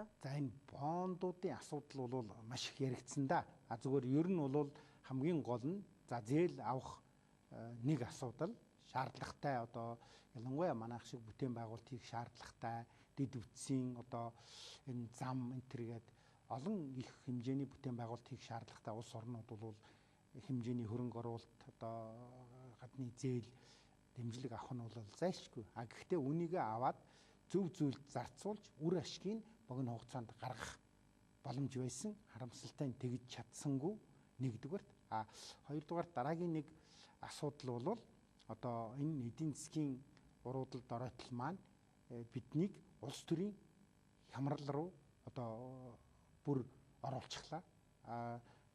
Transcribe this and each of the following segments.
да? За энэ бондуудын асуудал бол маш их яригдсан да. Зүгээр ер нь бол хамгийн гол нь за зээл авах нэг асуудал шаардлагатай одоо ялангуяа манайх шиг бүтээн байгуулалт хийх шаардлагатай дэд үтсийн одоо энэ зам энтергээд олон их хэмжээний бүтээн байгуулалт хийх шаардлагатай улс орнууд бол хэмжээний хөрөнгө оруулалт одоо гадны зээл дэмжлэг авах нь бол зайлшгүй. Гэхдээ үнийгээ аваад зөв зүйлд зарцуулж үр ашгийг богино хугацаанд гаргах боломж байсан харамсалтай нь тэгж чадсангүй нэгдүгээр. Хоёрдугаар дараагийн нэг асуудал бол одоо энэ эдийн засгийн уруудалд оройтол маань биднийг улс төрийн хямрал руу одоо бүр оруулчихлаа.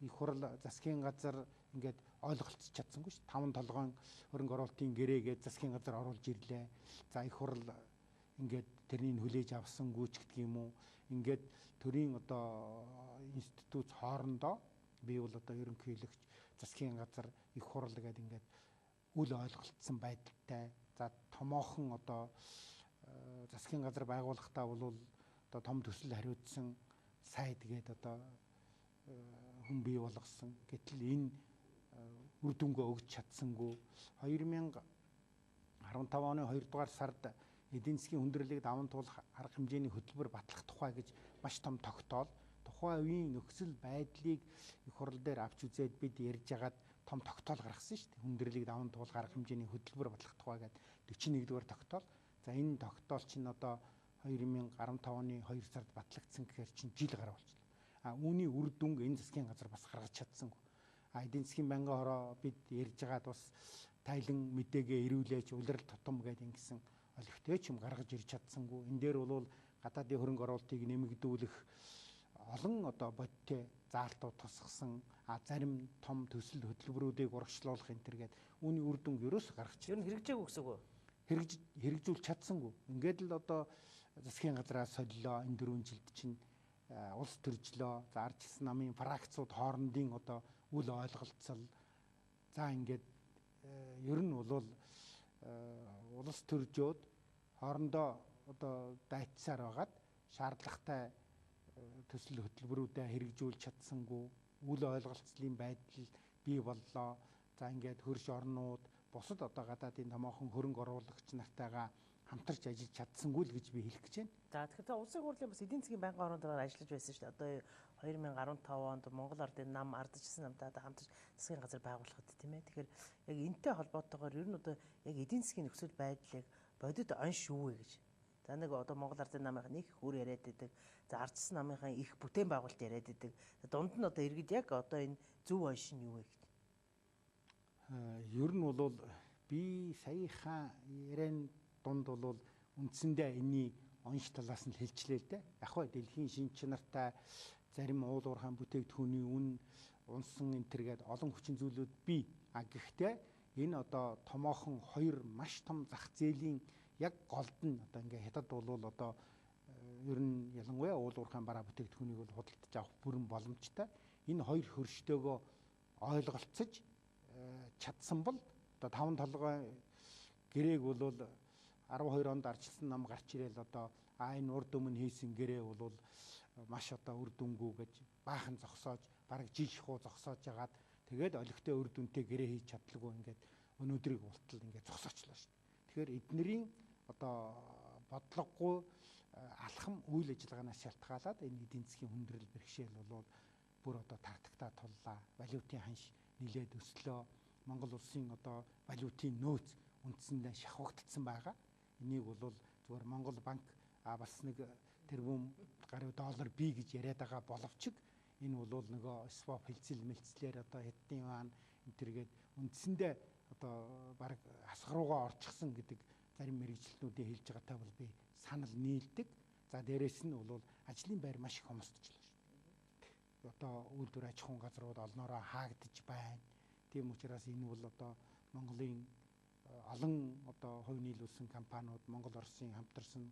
Их хурл засгийн газар ингээд ойлголцож чадсангүй ш. 5 толгойн хөрөнгө оруулалтын гэрээгээ засгийн газар оруулж ирлээ. За их хурл ингээд тэрнийг хүлээж авсангүй ч гэдэг юм уу. Ингээд төрийн одоо институт хоорондоо би бол одоо ерөнхийлөгч засгийн газар их хурл гэдэг ингээд үл ойлголцсон байдалтай. За томоохон одоо засгийн газар байгуулахдаа бол одоо том төсөл хариуцсан сайд гээд одоо хүн бий болгосон. Гэтэл энэ үр дүнгээ өгч чадсангүй. 2015 оны 2 дугаар сард эдийн засгийн хүндрэлийг даван туулах арга хэмжээний хөтөлбөр батлах тухай гэж маш том тогтоол. Тухайн үеийн нөхцөл байдлыг их хурл дээр авч үзээд бид ярьж агаад том тогтоол гаргасан шүү дээ. Хүндрэлийг даван туулах арга хэмжээний хөтөлбөр батлах тухай гэдэг 41-р тогтоол. За энэ тогтоол чинь одоо 2015 оны 2 сард батлагдсан гэхээр чинь жил гаруй болчихлоо. Үүний үр дүнг энэ засгийн газар бас гаргаж чадсангүй. Эдийн засгийн банкны хороо бид ярьж агаад бас тайлан мэдээгээ ирүүлээч улирал тутам гэдэг ингэсэн олигтой ч юм гаргаж ирж чадсангүй. Энэ дээр бол гадаадын хөрөнгө оруулалтыг нэмэгдүүлэх олон одоо бодиттой заалтууд тусгасан зарим том төсөл хөтөлбөрүүдийг урагшлуулах энэ төр гээд үүний үр дүнг ерөөс гаргаж ер нь хэрэгжээгүй гэсэн үг үү? Хэрэгжүүлж чадсангүй. Ингээд л одоо засгийн газраас солилоо энэ 4 жилд чинь улс төржлөө. За ардчилсан намын фракцууд хоорондын одоо үл ойлголцол за ингээд ер нь бол улс төржөөд хоорондоо одоо дайцсаар байгаад шаардлагатай төсөл хөтөлбөрүүдэд хэрэгжүүлж чадсангүй үл ойлголцлын байдал бий боллоо. За ингээд хөрш орнууд бусад одоо гадаадын томоохон хөрөнгө оруулагч нартайгаа хамтарч ажиллаж чадсангүй л гэж би хэлэх гэж байна. За тэгэхээр улсын хурлын бас эдийн засгийн банкны ороонд ажиллаж байсан шүү дээ. Одоо 2015 онд Монгол Ардын нам ардчилсан намтай хамтарч засгийн газар байгуулахад тийм ээ. Тэгэхээр яг энэтэй холбоотойгоор ер нь одоо яг эдийн засгийн нөхцөл байдлыг бодит онш юу вэ гэж. За нэг одоо Монгол Ардын намынхаа нэг хөр яриад байдаг. За ардчилсан намынхаа их бүтээн байгуулалт яриад байдаг. Дунд нь одоо иргэд яг одоо энэ зөв онш нь юу вэ гэж. Ер нь бол би саяхан яриан дунд бол үндсэндээ энэний онш талаас нь хэлжлээ л дээ. Яг хөө дэлхийн шинж чанартай зарим уул уурхайн бүтээгдэхүүний үн унсан энэ төргээд олон хүчин зүйлүүд бий. Гэхдээ энэ одоо томоохон хоёр маш том зах зээлийн яг голд нь одоо ингээ хятад бол одоо ер нь ялангуяа уул уурхайн бараа бүтээгдэхүүнийг бол худалдаж авах бүрэн боломжтой. Энэ хоёр хөрштэйгөө ойлголцож чадсан бол одоо 5 толгой гэрээг бол 12 онд ардчилсан нам гарч ирэл одоо энэ урд өмнө хийсэн гэрээ бол маш одоо үр дүнгүй гэж баахан зогсоож бараг жил шахуу зогсоож ягаад тэгээд олигтой үр дүнтэй гэрээ хийж чадлаггүй ингээд өнөөдрийг ултал ингээд зогсоочлоо шүү дээ. Тэгэхээр эднэрийн одоо бодлогогүй алхам үйл ажиллагаанаас шалтгаалаад энэ эдийн засгийн хүндрэл бэрхшээл бол бүр одоо тартагтаа туллаа. Валютын ханш нилээд өслөө. Монгол улсын одоо валютын нөөц үндсэндээ шахагдсан байгаа. Энийг бол зүгээр Монгол банк бас нэг тэрбум гаруй доллар бий гэж яриад байгаа боловч энэ бол нөгөө swap хилцэл мэлцлэр одоо хэдийн юан энэ төргээд үндсэндээ одоо баг хасгаруугаа орчихсон гэдэг зарим мэрэгчлэнүүдийн хэлж байгаатай бол би санал нийлдэг. За дээрэс нь бол ажлын байр маш их хомсдчихлоо шүү дээ. Одоо үйлдвэр аж ахуйн газрууд олноороо хаагдж байна. Тийм учраас энэ бол одоо Монголын олон одоо хувь нийлүүлсэн компаниуд Монгол Оросын хамтарсан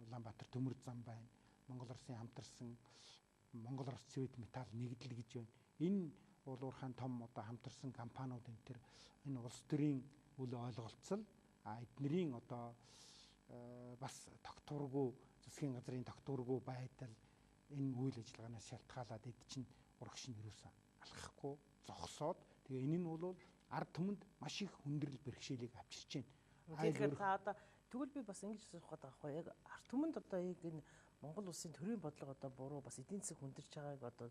Улаанбаатар төмөр зам байна. Монгол Оросын хамтарсан Монгол Орос цэвэд металл нэгдэл гэж байна. Энэ уул уурхайн том одоо хамтарсан компаниуд энэ төр энэ улс төрийн үл ойлголцол эднэрийн одоо бас тогтворгүй засгийн газрын тогтворгүй байдал энэ үйл ажиллагаанаас шалтгаалаад эд чинь урагш нь юусэн алхахгүй зогсоод тэгээ энэ нь бол ард түмэнд маш их хүндрэл бэрхшээлийг авчирч байна. Тэгэхээр та одоо тэгвэл би бас ингэж асуух гэдэг байхгүй яг ард түмэнд одоо яг энэ Монгол улсын төрийн бодлого одоо буруу бас эдийн засаг хүндэрч байгааг одоо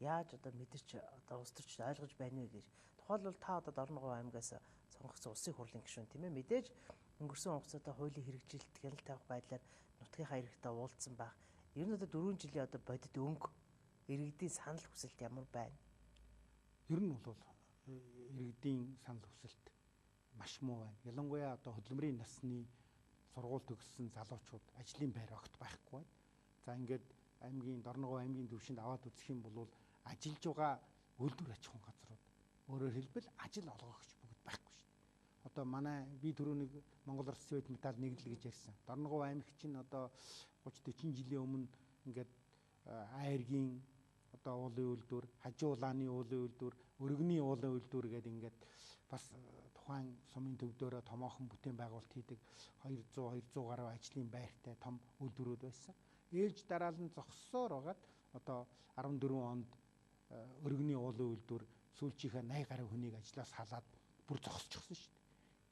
яаж одоо мэдэрч одоо улс төрч ойлгож байна вэ гэж. Тухайлбал та одоо Дорногов аймгаас сонгогдсон улсын хурлын гишүүн тийм ээ мэдээж өнгөрсөн хугацаанд хуулийн хэрэгжилт гянал тавих байдлаар нутгийнхаа иргэдэд уулзсан байх. Ер нь одоо 4 жилийн одоо бодит өнгө иргэдийн санал хүсэлт ямар байна? Ер нь бол иргэдийн санал хүсэлт маш муу байна. Ялангуяа одоо хөдөлмөрийн насны сургууль төгссөн залуучууд ажлын байр огт байхгүй байна. За ингээд аймгийн Дорногов аймгийн төвшөнд аваад үзэх юм бол ажиллаж байгаа үйлдвэр аж ахуйн газрууд өөрөөр хэлбэл ажил олгогч бүгд байхгүй шүү дээ. Одоо манай би түрүүнийг Монгол Улс Цэвэд металл нэгдэл гэж ярьсан. Дорногов аймаг чинь одоо 30-40 жилийн өмнө ингээд айргийн одоо уулын үйлдвэр, хажуу улааны уулын үйлдвэр, өргөний уулын үйлдвэр гэдэг ингээд бас тухайн сумын төвдөрөө томоохон бүтээн байгуулалт хийдэг 200 гаруй ажлын байртай том үйлдвэрүүд байсан. Ээлж дараалан зогссоор байгаад одоо 14 онд өргөний уулын үйлдвэр сүүлчийнхээ 80 гаруй хүнийг ажлаас халаад бүр зогсчихсон шүү дээ.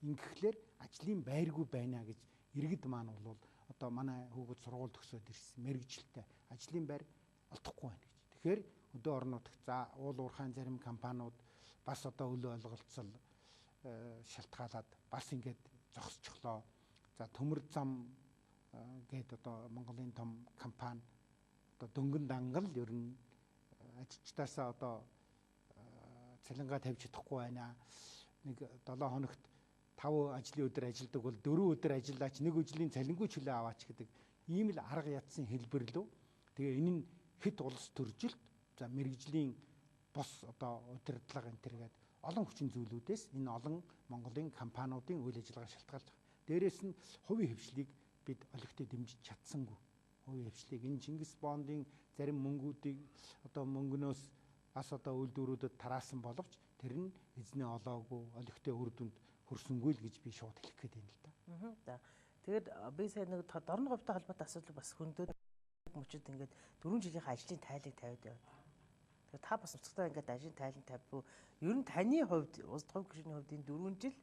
Ингэхлээр ажлын байргүй байна гэж иргэд маань бол одоо манай хүүхэд сургууль төгсөөд ирсэн мэрэгжилтэй ажлын байр олдохгүй байна гэж. Тэгэхээр өдөө орнуудах за уул уурхайн зарим компаниуд бас одоо өлөө ойлголцол шалтгаалаад бас ингээд зогсчихлоо. За төмөр зам гээд одоо Монголын том компани одоо дөнгөн дангал ер нь ажилчдаасаа одоо цалингаа тавьж чадахгүй байна. Нэг 7 хоногт 5 ажлын өдөр ажилладаг бол 4 өдөр ажиллаач нэг өдрийн цалингүй чөлөө аваач гэдэг ийм л арга ядсан хэлбэр лөө. Тэгээ энэ нь хэд улс төржилт за мэрэгжлийн бос одоо удирдлага энэ төр гээд олон хүчин зүйлүүдээс энэ олон Монголын компаниудын үйл ажиллагаа шалтгаалж байгаа. Дээрээс нь хувийн хвшлийг бид олигтой дэмжиж чадсангүй. Хувийн хвшлийг энэ Чингис бондын зарим мөнгүүдийг одоо мөнгнөөс бас одоо үйлдвэрүүдэд тараасан боловч тэр нь эзний олоогүй олигтой үр дүнд хүрсэнгүй л гэж би шууд хэлэх гээд байна л да. За тэгээд би сайн нэг Дорноговтой холбоотой асуудал бас хөндөд мөчөд ингээд 4 жилийн ажлын тайлыг тавиад явна. Тэгээд та бас уцагтаа ингээд ажлын тайлан тавьбуу. Ер нь таны хувьд улс төр гишүүний хувьд энэ 4 жил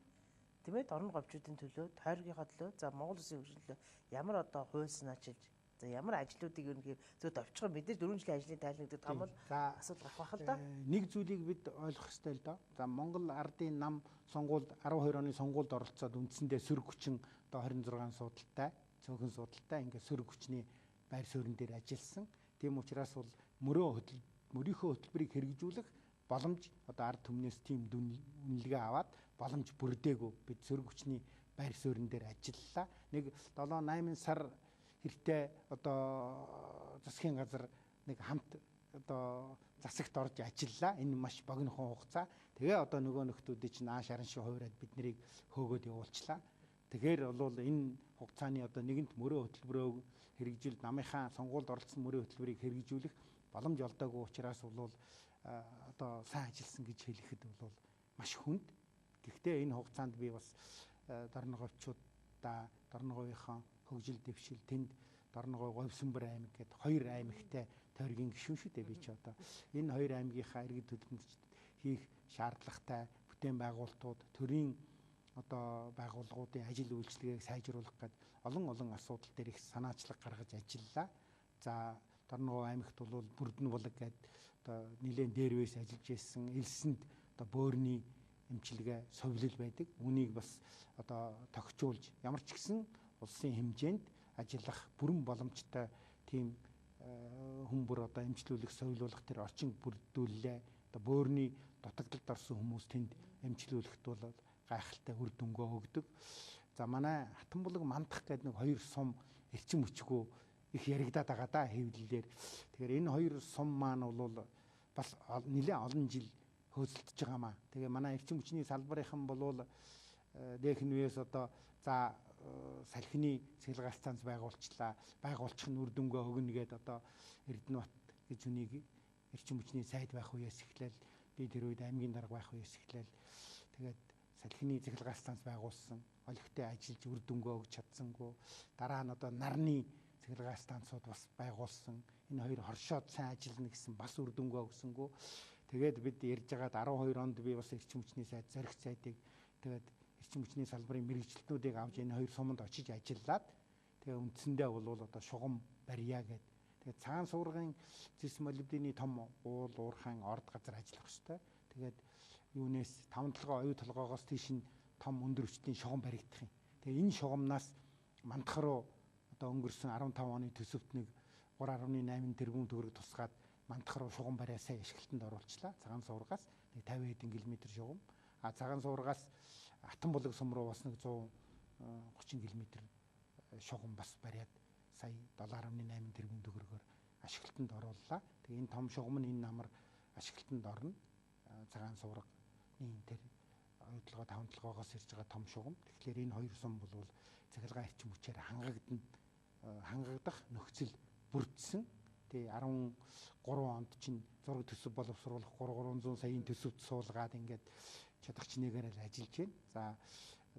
тийм ээ Дорноговчуудын төлөө, тойргийнхаа төлөө, за Монгол Улсын хөгжлийн төлөө ямар одоо хууль санаачилж, за ямар ажлуудыг ер нь зөв товчхон мэдээж 4 жилийн ажлын тайлан гэдэг том бол асуудал гарах байх л да. Нэг зүйлийг бид ойлгох ёстой л доо. За Монгол ардын нам сонгуульд 12 оны сонгуульд оролцоод үндсэндээ сөрөг хүчин одоо 26 суудалтай, цөөхөн суудалтай ингээд сөрөг хүчний байр суурин дээр ажилласан. Тийм учраас бол мөрийнхөө хөтөлбөрийг хэрэгжүүлэх боломж одоо ард түмнээс тийм үнэлгээ аваад боломж бүрдээгүй бид сөрөг хүчний байр суурин дээр ажиллалаа. Нэг 7-8 сар хэртээ одоо засгийн газар нэг хамт одоо засагт орж ажиллалаа. Энэ маш богинохон хугацаа. Тэгээ одоо нөгөө нөхдүүдийн чинь ааш аран шиг хувираад бид нарыг хөөгөөд явуулчлаа. Тэгэхээр бол энэ хугацааны одоо нэгэнт мөрөө хөтөлбөрөө хэрэгжүүл намынхаа сонгуульд оролцсон мөрөө хөтөлбөрийг хэрэгжүүлэх боломж олдоогүй учраас бол одоо сайн ажилласан гэж хэлэхэд бол маш хүнд. Гэхдээ энэ хугацаанд би бас Дорноговчуудаа Дорноговынхон хөгжил дэвшил тэнд Дорногов Говьсөнбөр аймаг гэдэг 2 аймагтай тойргийн гишүүн шүү дээ би ч одоо энэ 2 аймгийнхаа иргэд хөдөлмөрчд хийх шаардлагатай бүтээн байгуулалтууд төрийн одоо байгууллагуудын ажил үйлчилгээг сайжруулах гэдэг олон асуудал дээр их санаачлаг гаргаж ажиллалаа. За Дорногов аймагт бол Бүрдэн булаг гэдэг одоо нэлээд дээрвээс ажиллаж ирсэн элсэнд одоо бөөрийн эмчилгээ совлил байдаг. Үнийг бас одоо тогтжуулж ямар ч гэсэн улсын хэмжээнд ажиллах бүрэн боломжтой тийм хүн бүр одоо эмчлүүлэх, совлуулах тэр орчин бүрдүүллээ. Одоо бөөрийн дутагдлалд орсон хүмүүс тэнд эмчлүүлэхэд бол гайхалтай үр дүнгөө өгдөг. За манай Хатанбулаг мандах гэдэг нэг 2 сум эрчим хүчгүй их яригадаад байгаа да хэвлэлээр. Тэгэхээр энэ 2 сум маань бол бас нэлээд олон жил хөөцөлдөж байгаамаа. Тэгээ манай эрчим хүчний салбарынхан бол ДХНВ-с одоо за салхины цэглэл станц байгуулчлаа. Байгуулчих нь үр дүнгөө өгнө гэдэг одоо Эрдэнэбат гэж үнийг эрчим хүчний сайд байх үеэс эхлээл би тэр үед аймгийн дарга байх үеэс эхлээл тэгээд салхины цэглэл станц байгуулсан. Олигтой ажиллаж үр дүнгөө өгч чадсангүй. Дараа нь одоо нарны цахилгаан станцууд бас байгуулсан. Энэ хоёр хоршоод сайн ажиллана гэсэн бас үр дүнгээ өгсөнгөө. Тэгээд бид ярьж байгаад 12 онд би бас эрчим хүчний сайд зорих сайдыг тэгээд эрчим хүчний салбарын мэрэгчлэтнүүдийг авч энэ хоёр суманд очиж ажиллаад тэгээ үндсэндээ бол одоо шугам барья гэдэг. Тэгээд цагаан суургын зис молибдений том уул уурхайн орд газар ажиллах ёстой. Тэгээд юунес 5 толгой оюу толгоогоос тийш нь том өндөр хүчтэй шугам баригдах юм. Тэгээ энэ шугамнаас мандах руу одоо өнгөрсөн 15 оны төсөвт нэг 3.8 тэрбум төгрөг тусгаад мандах руу шугам бариа сайн ашиглалтанд оруулчлаа. Цагаан суургаас нэг 50 хэдэн км шугам. А цагаан суургаас Атан булаг сум руу бас нэг 130 км шугам бас бариад сая 7.8 тэрбум төгрөгөөр ашиглалтанд орууллаа. Тэгээ энэ том шугам нь энэ намар ашиглалтанд орно. Цагаан суурганы тэр оюутлогоо 5 толгоогоос ирж байгаа том шугам. Тэгэхээр энэ хоёр сум бол цахилгаан эрчим хүчээр хангагдах нөхцөл бүрдсэн. Тэгээ 13 онд чинь зураг төсөв боловсруулах 300 саяын төсөвт суулгаад ингээд чадахч нэгээр л ажиллаж байна.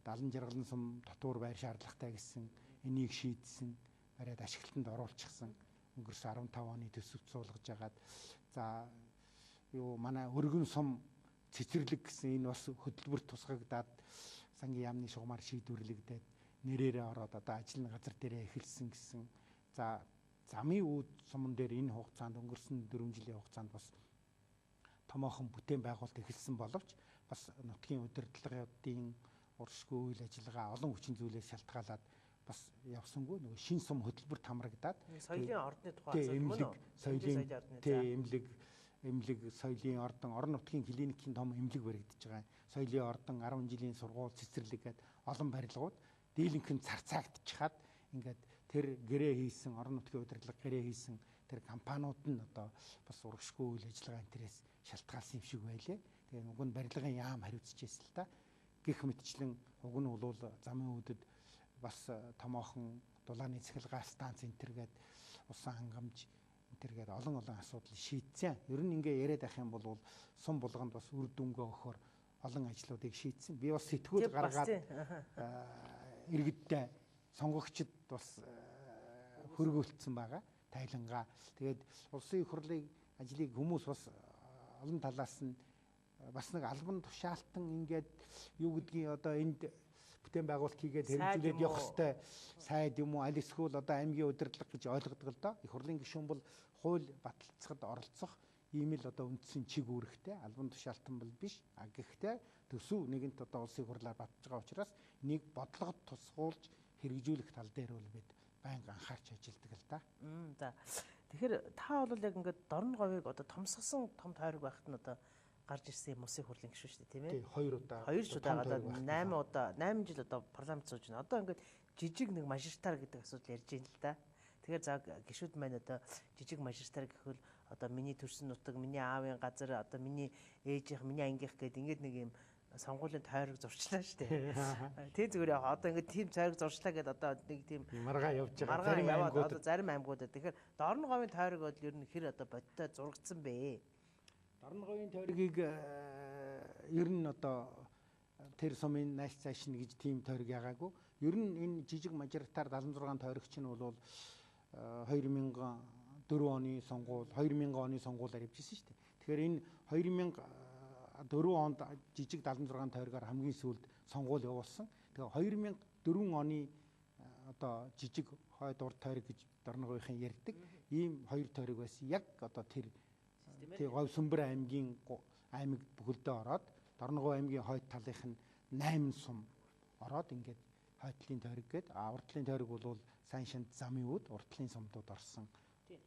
За 70 жаргалан сум дотуур байр шаардлагатай гэсэн энийг шийдсэн, бариад ашиглалтанд оруулчихсан. Өнгөрсөн 15 оны төсөвт суулгаж агаад за юу манай өргөн сум цэцэрлэг гэсэн энэ бас хөтөлбөрт тусгагдаад сангийн яамны шугамар шийдвэрлэгдээд нэрээрээ ороод одоо ажил газар дээрээ эхэлсэн гэсэн. За замын үүд суман дээр энэ хугацаанд өнгөрсөн 4 жилийн хугацаанд бас томоохон бүтээн байгуулалт эхэлсэн боловч бас нутгийн удирдлагын уршгүй үйл ажиллагаа олон хүчин зүйлээс шалтгаалаад бас явсангүй нөгөө шин сум хөтөлбөрт хамрагдаад соёлын ордны тухай эмнэлэг соёлын ордон орон нутгийн клиникийн том эмнэлэг баригдаж байгаа. Соёлын ордон 10 жилийн сургууль цэцэрлэг гээд олон барилгууд дийлэнхэн царцаагдчихад ингээд тэр гэрээ хийсэн орон нутгийн удирдлага гэрээ хийсэн тэр компаниуд нь одоо бас урагшгүй үйл ажиллагаа интерес шалтгаалсан юм шиг байлээ. Тэгээ уг нь барилгын яам хариуцчихсэн л та. Гэх мэтчлэн уг нь бол замын үдэд бас томоохон дулааны цахилгаан станц энтергээд усан хангамж энтергээд олон асуудал шийдсэн. Ер нь ингээ яриад авах юм бол сум булганд бас үр дүнгээ өгөхөөр олон ажлуудыг шийдсэн. Би бас сэтгүүл гаргаад иргэдтэй сонгогчд бас хөргүүлсэн байгаа. Тайлангаа. Тэгээд улсын их хурлын ажлыг хүмүүс бас олон талаас нь бас нэг албан тушаалтан ингээд юу гэдгийг одоо энд бүтээн байгуулалт хийгээд хэрэгжүүлээд явах хэвээр сайд юм уу аль эсвэл одоо аймгийн удирдлага гэж ойлгодог л доо. Их хурлын гишүүн бол хууль баталцахад оролцох ийм л одоо үндсэн чиг үүрэгтэй албан тушаалтан бол биш. А гэхдээ төсөв нэгэнт одоо улсын хурлаар батж байгаа учраас нэг бодлогод тусгуулж хэрэгжүүлэх тал дээр бол бид байнга анхаарч ажилладаг л да. За. Тэгэхээр та бол яг ингээд дорн говийг одоо томсгосон том тойрог байхад нь одоо гарч ирсэн юм улсын хурлын гишүүн шүү дээ, тийм ээ? Хоёр удаа гадаад 8 жил одоо парламент сууж байна. Одоо ингээд жижиг нэг мажоритар гэдэг асуудал ярьж байна л да. Тэгэхээр за гишүүд маань одоо жижиг мажоритар гэхвэл одоо миний төрсөн нутаг, миний аавын газар, одоо миний ээжийнх, миний ангийнх гэдэг ингээд нэг юм сонгуулийн тойрог зурчлаа шүү дээ. Тэ зүгээр одоо ингээд тийм тойрог зурчлаа гэдэг одоо нэг тийм маргаа явж байгаа зарим аймагуудад. Тэгэхээр дорн говийн тойрог бол ер нь хэр одоо бодтой зурагдсан бэ? Дорн говийн тойргийг ер нь одоо тэр сумын найс цаашин гэж тийм тойрог ягаагүй. Ер нь энэ жижиг мажоритар 76 тойрог чинь бол 2004 оны сонгуул 2000 оны сонгуулиар явжсэн шүү дээ. Тэгэхээр энэ 2004 онд жижиг 76 тойрогоор хамгийн сүүлд сонгуул явуулсан. Тэгээ 2004 оны одоо жижиг хойд урд тойрог гэж дорн говийн ярьдаг. Ийм хоёр тойрог байсан. Яг одоо тэр Говь Сүмбэр аймгийн аймаг бүхэлдээ ороод Дорногов аймгийн хойд талынх нь 8 сум ороод ингээд хойдлын тойрог гээд урдлын тойрог бол сайн шинд замын үд урдлын сумдууд орсон.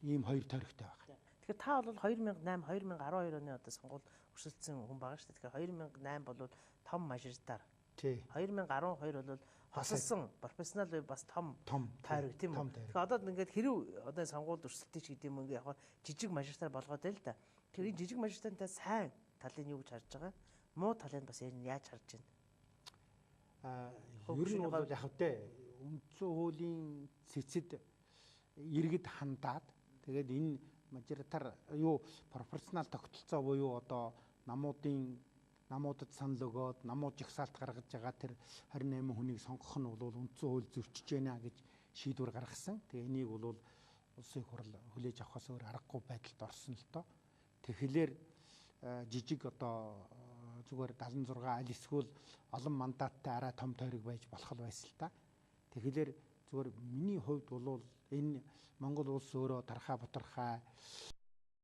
Ийм хоёр тойрогтой байна. Тэгэхээр та бол 2008 2012 оны одоо сонгуульд өрсөлдсөн хүн байгаа шүү дээ. Тэгэхээр 2008 бол том мажоритар. 2012 бол хосолсон профессионал бас том тойрог тийм үү. Тэгэхээр одоо ингээд хэрэв одоо сонгуульд өрсөлдөж гэдэг юм ингээ яг жижиг мажоритар болгоод байл та. Тэгэхээр энэ жижиг мажоритартай сайн талын юу гэж харж байгаа? Муу талыг бас яаж харж байна? Ер нь бол яг тэ үндсэн хуулийн цэцэд иргэд хандаад тэгээд энэ мажоритар юу пропорционал тогтолцоо буюу одоо намуудад санал өгөөд намууд жагсаалт гаргаж байгаа тэр 28 хүнийг сонгох нь бол үндсэн хууль зөрчиж байна гэж шийдвэр гаргасан. Тэгээ энийг бол улсын их хурл хүлээж авахаас өөр аргагүй байдалд орсон л доо. Тэгэхээр жижиг одоо зүгээр 76 аль эсвэл олон мандаттай арай том тойрог байж болох л байсан л та. Тэгэхээр зүгээр миний хувьд бол энэ Монгол улс өөрөө тархаа бутархаа